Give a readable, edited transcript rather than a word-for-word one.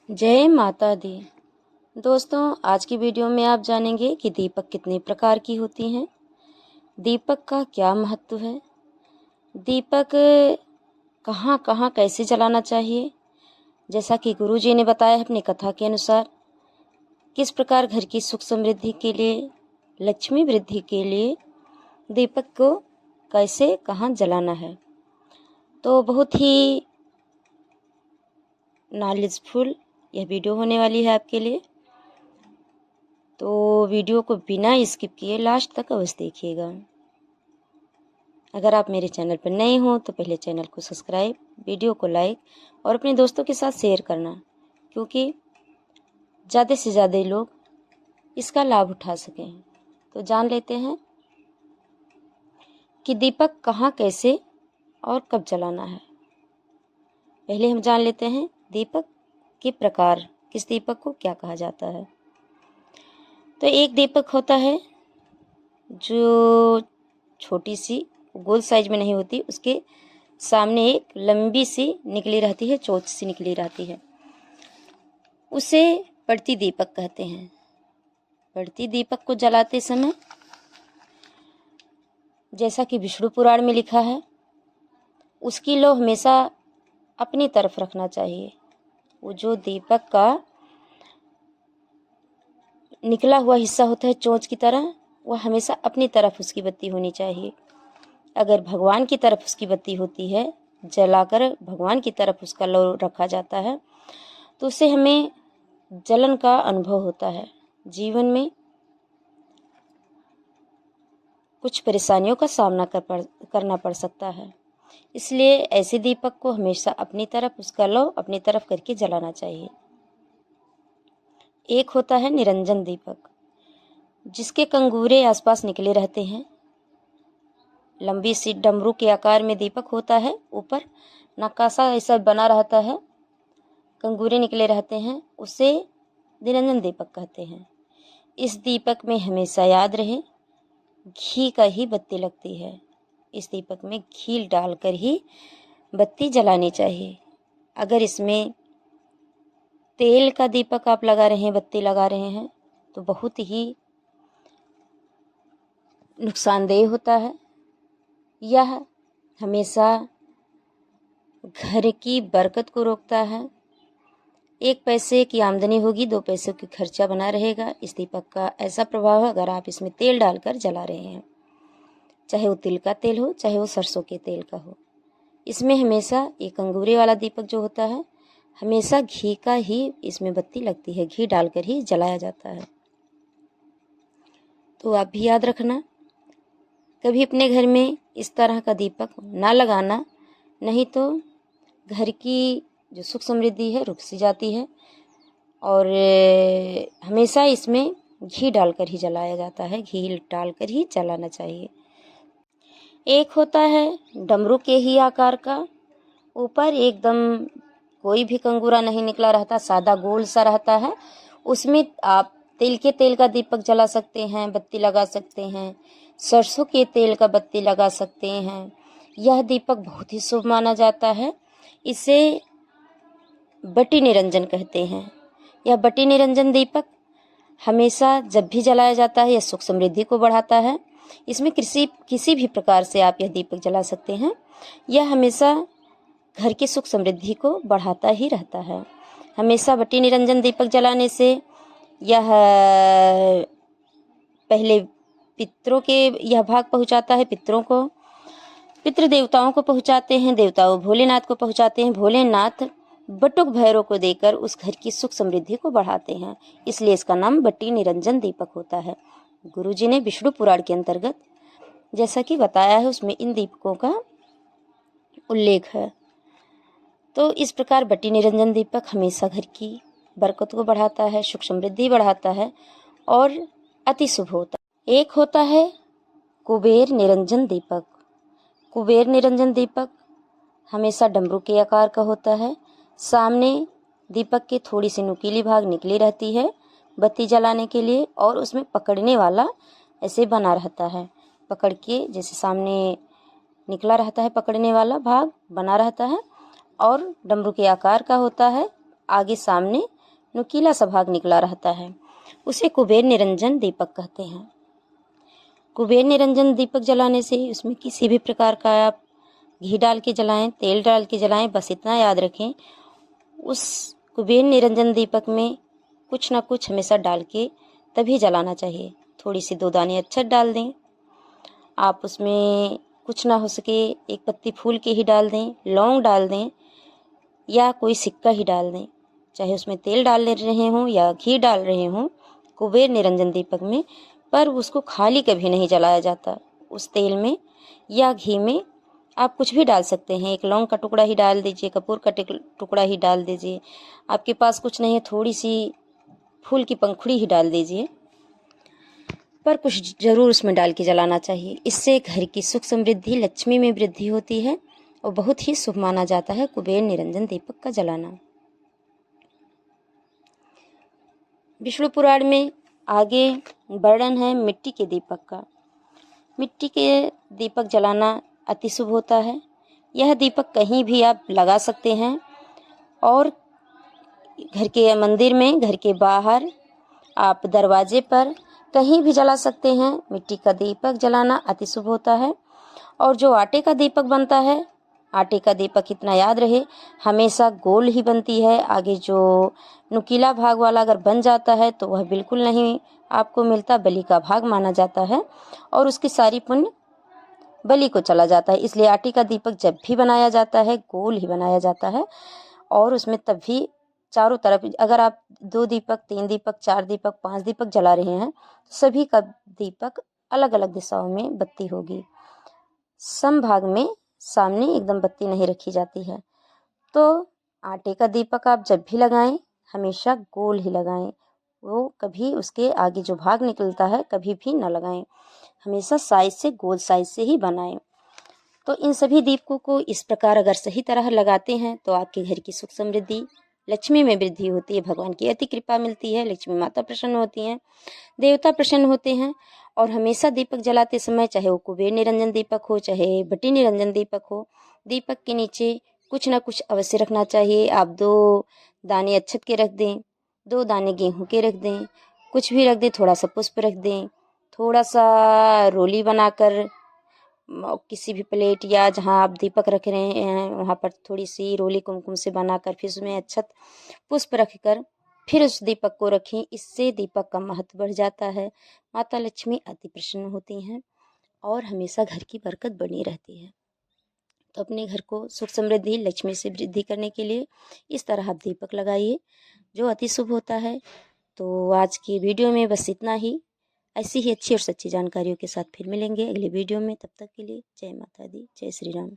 जय माता दी। दोस्तों, आज की वीडियो में आप जानेंगे कि दीपक कितने प्रकार की होती हैं, दीपक का क्या महत्व है, दीपक कहाँ कहाँ कैसे जलाना चाहिए। जैसा कि गुरुजी ने बताया अपनी कथा के अनुसार, किस प्रकार घर की सुख समृद्धि के लिए, लक्ष्मी वृद्धि के लिए दीपक को कैसे कहाँ जलाना है। तो बहुत ही नॉलेजफुल यह वीडियो होने वाली है आपके लिए। तो वीडियो को बिना स्किप किए लास्ट तक अवश्य देखिएगा। अगर आप मेरे चैनल पर नए हो तो पहले चैनल को सब्सक्राइब, वीडियो को लाइक और अपने दोस्तों के साथ शेयर करना, क्योंकि ज़्यादा से ज़्यादा लोग इसका लाभ उठा सकें। तो जान लेते हैं कि दीपक कहाँ, कैसे और कब जलाना है। पहले हम जान लेते हैं दीपक के प्रकार, किस दीपक को क्या कहा जाता है। तो एक दीपक होता है जो छोटी सी गोल साइज में नहीं होती, उसके सामने एक लंबी सी निकली रहती है, चोंच सी निकली रहती है, उसे पड़ती दीपक कहते हैं। पड़ती दीपक को जलाते समय, जैसा कि विष्णु पुराण में लिखा है, उसकी लो हमेशा अपनी तरफ रखना चाहिए। वो जो दीपक का निकला हुआ हिस्सा होता है चोंच की तरह, वह हमेशा अपनी तरफ उसकी बत्ती होनी चाहिए। अगर भगवान की तरफ उसकी बत्ती होती है, जलाकर भगवान की तरफ उसका लो रखा जाता है, तो उससे हमें जलन का अनुभव होता है। जीवन में कुछ परेशानियों का सामना करना पड़ सकता है। इसलिए ऐसे दीपक को हमेशा अपनी तरफ, उसका लो अपनी तरफ करके जलाना चाहिए। एक होता है निरंजन दीपक, जिसके कंगूरे आसपास निकले रहते हैं। लंबी सी डमरू के आकार में दीपक होता है, ऊपर नक्काशा ऐसा बना रहता है, कंगूरे निकले रहते हैं, उसे निरंजन दीपक कहते हैं। इस दीपक में हमेशा याद रहे, घी का ही बत्ती लगती है। इस दीपक में घी डालकर ही बत्ती जलानी चाहिए। अगर इसमें तेल का दीपक आप लगा रहे हैं, बत्ती लगा रहे हैं, तो बहुत ही नुकसानदेह होता है। यह हमेशा घर की बरकत को रोकता है। 1 पैसे की आमदनी होगी, 2 पैसों की खर्चा बना रहेगा। इस दीपक का ऐसा प्रभाव है, अगर आप इसमें तेल डालकर जला रहे हैं, चाहे वो तिल का तेल हो, चाहे वो सरसों के तेल का हो, इसमें हमेशा एक अंगूरे वाला दीपक जो होता है, हमेशा घी का ही इसमें बत्ती लगती है, घी डालकर ही जलाया जाता है। तो आप भी याद रखना, कभी अपने घर में इस तरह का दीपक ना लगाना, नहीं तो घर की जो सुख समृद्धि है रुक सी जाती है। और हमेशा इसमें घी डालकर ही जलाया जाता है, घी डालकर ही जलाना चाहिए। एक होता है डमरू के ही आकार का, ऊपर एकदम कोई भी कंगूरा नहीं निकला रहता, सादा गोल सा रहता है। उसमें आप तिल के तेल का दीपक जला सकते हैं, बत्ती लगा सकते हैं, सरसों के तेल का बत्ती लगा सकते हैं। यह दीपक बहुत ही शुभ माना जाता है। इसे बटी निरंजन कहते हैं। यह बटी निरंजन दीपक हमेशा जब भी जलाया जाता है, यह सुख समृद्धि को बढ़ाता है। इसमें किसी भी प्रकार से आप यह दीपक जला सकते हैं। यह हमेशा घर की सुख समृद्धि को बढ़ाता ही रहता है। हमेशा बटी निरंजन दीपक जलाने से यह पहले पितरों के यह भाग पहुंचाता है, पितरों को, पितृ देवताओं को पहुंचाते हैं, देवताओं भोलेनाथ को पहुंचाते हैं। भोलेनाथ बटुक भैरव को देकर उस घर की सुख समृद्धि को बढ़ाते हैं, इसलिए इसका नाम बटी निरंजन दीपक होता है। गुरुजी ने विष्णु पुराण के अंतर्गत जैसा कि बताया है, उसमें इन दीपकों का उल्लेख है। तो इस प्रकार बटी निरंजन दीपक हमेशा घर की बरकत को बढ़ाता है, सुख समृद्धि बढ़ाता है और अति शुभ होता है। एक होता है कुबेर निरंजन दीपक। कुबेर निरंजन दीपक हमेशा डमरू के आकार का होता है। सामने दीपक की थोड़ी सी नुकीली भाग निकली रहती है बत्ती जलाने के लिए, और उसमें पकड़ने वाला ऐसे बना रहता है, पकड़ के जैसे सामने निकला रहता है, पकड़ने वाला भाग बना रहता है और डमरू के आकार का होता है। आगे सामने नुकीला सा भाग निकला रहता है, उसे कुबेर निरंजन दीपक कहते हैं। कुबेर निरंजन दीपक जलाने से उसमें किसी भी प्रकार का आप घी डाल के जलाएं, तेल डाल के जलाएं, बस इतना याद रखें उस कुबेर निरंजन दीपक में कुछ ना कुछ हमेशा डाल के तभी जलाना चाहिए। थोड़ी सी 2 दाने अच्छत डाल दें, आप उसमें कुछ ना हो सके 1 पत्ती फूल के ही डाल दें, लौंग डाल दें या कोई सिक्का ही डाल दें, चाहे उसमें तेल डाल रहे हों या घी डाल रहे हों कुबेर निरंजन दीपक में, पर उसको खाली कभी नहीं जलाया जाता। उस तेल में या घी में आप कुछ भी डाल सकते हैं, 1 लौंग का टुकड़ा ही डाल दीजिए, कपूर का टुकड़ा ही डाल दीजिए, आपके पास कुछ नहीं है थोड़ी सी फूल की पंखुड़ी ही डाल दीजिए, पर कुछ जरूर उसमें डाल के जलाना चाहिए। इससे घर की सुख समृद्धि लक्ष्मी में वृद्धि होती है और बहुत ही शुभ माना जाता है कुबेर निरंजन दीपक का जलाना। विष्णु पुराण में आगे वर्णन है मिट्टी के दीपक का। मिट्टी के दीपक जलाना अति शुभ होता है। यह दीपक कहीं भी आप लगा सकते हैं और घर के मंदिर में, घर के बाहर, आप दरवाजे पर कहीं भी जला सकते हैं। मिट्टी का दीपक जलाना अति शुभ होता है। और जो आटे का दीपक बनता है, आटे का दीपक इतना याद रहे हमेशा गोल ही बनती है। आगे जो नुकीला भाग वाला अगर बन जाता है तो वह बिल्कुल नहीं आपको मिलता, बलि का भाग माना जाता है और उसकी सारी पुण्य बलि को चला जाता है। इसलिए आटे का दीपक जब भी बनाया जाता है गोल ही बनाया जाता है और उसमें तब भी चारों तरफ अगर आप 2 दीपक, 3 दीपक, 4 दीपक, 5 दीपक जला रहे हैं तो सभी का दीपक अलग अलग दिशाओं में बत्ती होगी। समभाग में सामने एकदम बत्ती नहीं रखी जाती है। तो आटे का दीपक आप जब भी लगाएं हमेशा गोल ही लगाएं, वो कभी उसके आगे जो भाग निकलता है कभी भी न लगाएं, हमेशा साइज से, गोल साइज से ही बनाएं। तो इन सभी दीपकों को इस प्रकार अगर सही तरह लगाते हैं तो आपके घर की सुख समृद्धि लक्ष्मी में वृद्धि होती है, भगवान की अति कृपा मिलती है, लक्ष्मी माता प्रसन्न होती हैं, देवता प्रसन्न होते हैं। और हमेशा दीपक जलाते समय चाहे वो कुबेर निरंजन दीपक हो चाहे बटी निरंजन दीपक हो, दीपक के नीचे कुछ ना कुछ अवश्य रखना चाहिए। आप 2 दाने अक्षत के रख दें, 2 दाने गेहूं के रख दें, कुछ भी रख दें, थोड़ा सा पुष्प रख दें, थोड़ा सा रोली बनाकर किसी भी प्लेट या जहाँ आप दीपक रख रहे हैं वहाँ पर थोड़ी सी रोली कुमकुम से बनाकर फिर उसमें अक्षत पुष्प रखकर फिर उस दीपक को रखें। इससे दीपक का महत्व बढ़ जाता है, माता लक्ष्मी अति प्रसन्न होती हैं और हमेशा घर की बरकत बनी रहती है। तो अपने घर को सुख समृद्धि लक्ष्मी से वृद्धि करने के लिए इस तरह आप दीपक लगाइए जो अति शुभ होता है। तो आज की वीडियो में बस इतना ही। ऐसी ही अच्छी और सच्ची जानकारियों के साथ फिर मिलेंगे अगले वीडियो में। तब तक के लिए जय माता दी, जय श्री राम।